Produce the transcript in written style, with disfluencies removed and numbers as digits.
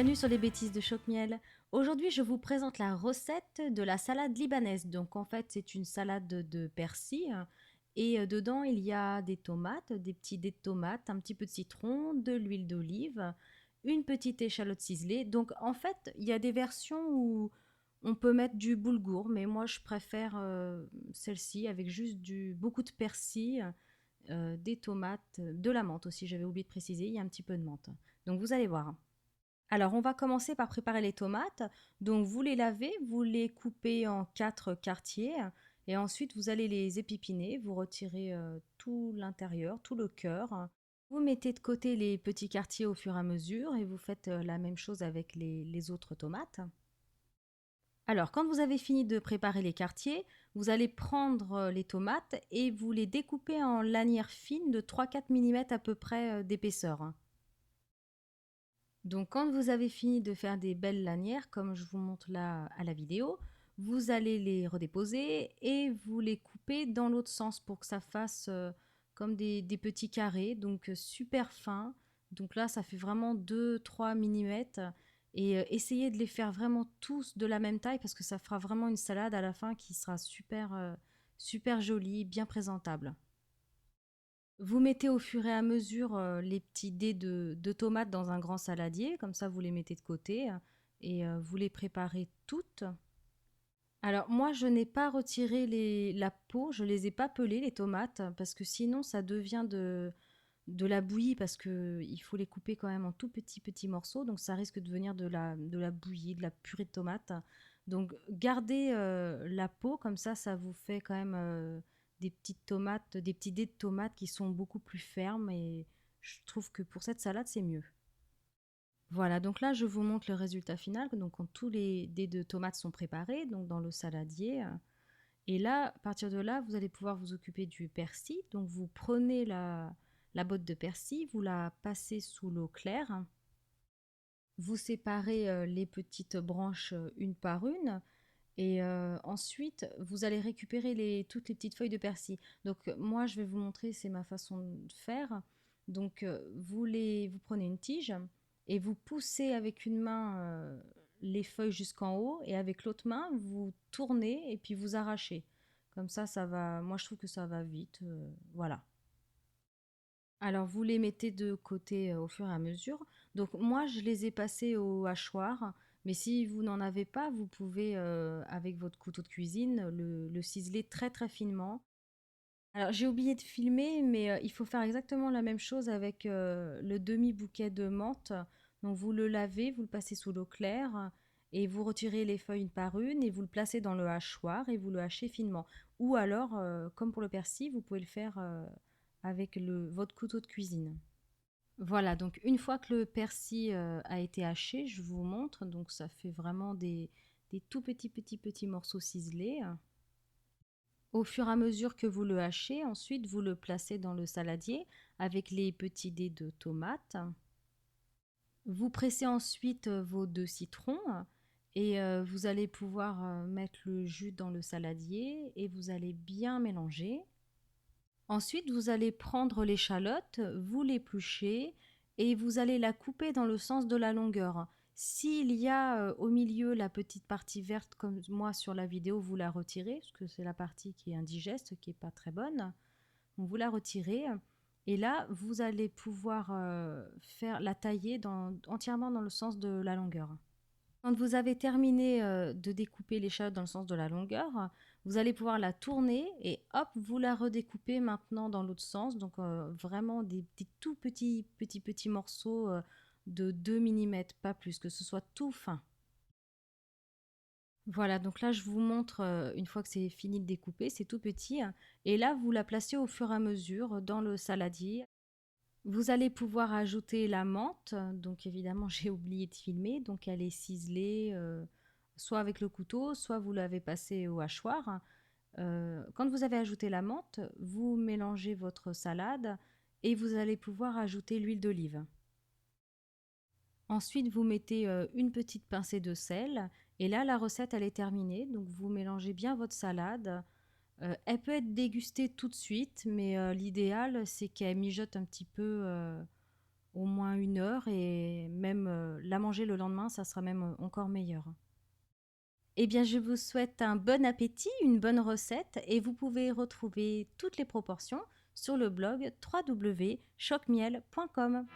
Bienvenue sur les bêtises de Choc-Miel. Aujourd'hui, je vous présente la recette de la salade libanaise. Donc en fait, c'est une salade de persil et dedans, il y a des tomates, des petits dés de tomates, un petit peu de citron, de l'huile d'olive, une petite échalote ciselée. Donc en fait, il y a des versions où on peut mettre du boulgour, mais moi je préfère celle-ci avec juste beaucoup de persil, des tomates, de la menthe aussi, j'avais oublié de préciser, il y a un petit peu de menthe. Donc vous allez voir. Alors, on va commencer par préparer les tomates. Donc, vous les lavez, vous les coupez en 4 quartiers et ensuite vous allez les épipiner. Vous retirez tout l'intérieur, tout le cœur. Vous mettez de côté les petits quartiers au fur et à mesure et vous faites la même chose avec les autres tomates. Alors, quand vous avez fini de préparer les quartiers, vous allez prendre les tomates et vous les découper en lanières fines de 3-4 mm à peu près d'épaisseur. Donc quand vous avez fini de faire des belles lanières, comme je vous montre là à la vidéo, vous allez les redéposer et vous les coupez dans l'autre sens pour que ça fasse comme des petits carrés, donc super fins. Donc là, ça fait vraiment 2-3 mm et essayez de les faire vraiment tous de la même taille parce que ça fera vraiment une salade à la fin qui sera super jolie, bien présentable. Vous mettez au fur et à mesure les petits dés de tomates dans un grand saladier, comme ça vous les mettez de côté et vous les préparez toutes. Alors moi je n'ai pas retiré la peau, je les ai pas pelées les tomates parce que sinon ça devient de la bouillie parce que il faut les couper quand même en tout petits morceaux, donc ça risque de devenir de la bouillie, de la purée de tomates. Donc gardez la peau, comme ça vous fait quand même des petites tomates, des petits dés de tomates qui sont beaucoup plus fermes et je trouve que pour cette salade c'est mieux. Voilà, donc là je vous montre le résultat final. Donc quand tous les dés de tomates sont préparés, donc dans le saladier. Et là, à partir de là, vous allez pouvoir vous occuper du persil. Donc vous prenez la botte de persil, vous la passez sous l'eau claire. Vous séparez les petites branches une par une. Et ensuite, vous allez récupérer toutes les petites feuilles de persil. Donc moi, je vais vous montrer, c'est ma façon de faire. Donc vous prenez une tige et vous poussez avec une main les feuilles jusqu'en haut et avec l'autre main, vous tournez et puis vous arrachez. Comme ça va. Moi, je trouve que ça va vite. Voilà. Alors, vous les mettez de côté au fur et à mesure. Donc, moi, je les ai passés au hachoir. Mais si vous n'en avez pas, vous pouvez, avec votre couteau de cuisine, le ciseler très finement. Alors, j'ai oublié de filmer, mais il faut faire exactement la même chose avec le demi-bouquet de menthe. Donc, vous le lavez, vous le passez sous l'eau claire et vous retirez les feuilles une par une et vous le placez dans le hachoir et vous le hachez finement. Ou alors, comme pour le persil, vous pouvez le faire avec votre couteau de cuisine. Voilà, donc une fois que le persil a été haché, je vous montre. Donc, ça fait vraiment des tout petits morceaux ciselés. Au fur et à mesure que vous le hachez, ensuite vous le placez dans le saladier avec les petits dés de tomates. Vous pressez ensuite vos 2 citrons et vous allez pouvoir mettre le jus dans le saladier et vous allez bien mélanger. Ensuite, vous allez prendre l'échalote, vous l'épluchez et vous allez la couper dans le sens de la longueur. S'il y a au milieu la petite partie verte comme moi sur la vidéo, vous la retirez parce que c'est la partie qui est indigeste, qui n'est pas très bonne. Donc vous la retirez et là vous allez pouvoir faire la tailler entièrement dans le sens de la longueur. Quand vous avez terminé de découper l'échalote dans le sens de la longueur, vous allez pouvoir la tourner et hop, vous la redécoupez maintenant dans l'autre sens. Donc vraiment des tout petits morceaux de 2 mm, pas plus, que ce soit tout fin. Voilà, donc là je vous montre une fois que c'est fini de découper, c'est tout petit. Et là vous la placez au fur et à mesure dans le saladier. Vous allez pouvoir ajouter la menthe, donc évidemment j'ai oublié de filmer, donc elle est ciselée soit avec le couteau, soit vous l'avez passée au hachoir. Quand vous avez ajouté la menthe, vous mélangez votre salade et vous allez pouvoir ajouter l'huile d'olive. Ensuite, vous mettez une petite pincée de sel et là la recette elle est terminée, donc vous mélangez bien votre salade. Elle peut être dégustée tout de suite, mais l'idéal c'est qu'elle mijote un petit peu au moins 1 heure et même la manger le lendemain, ça sera même encore meilleur. Eh bien, je vous souhaite un bon appétit, une bonne recette et vous pouvez retrouver toutes les proportions sur le blog www.chocsmiel.com.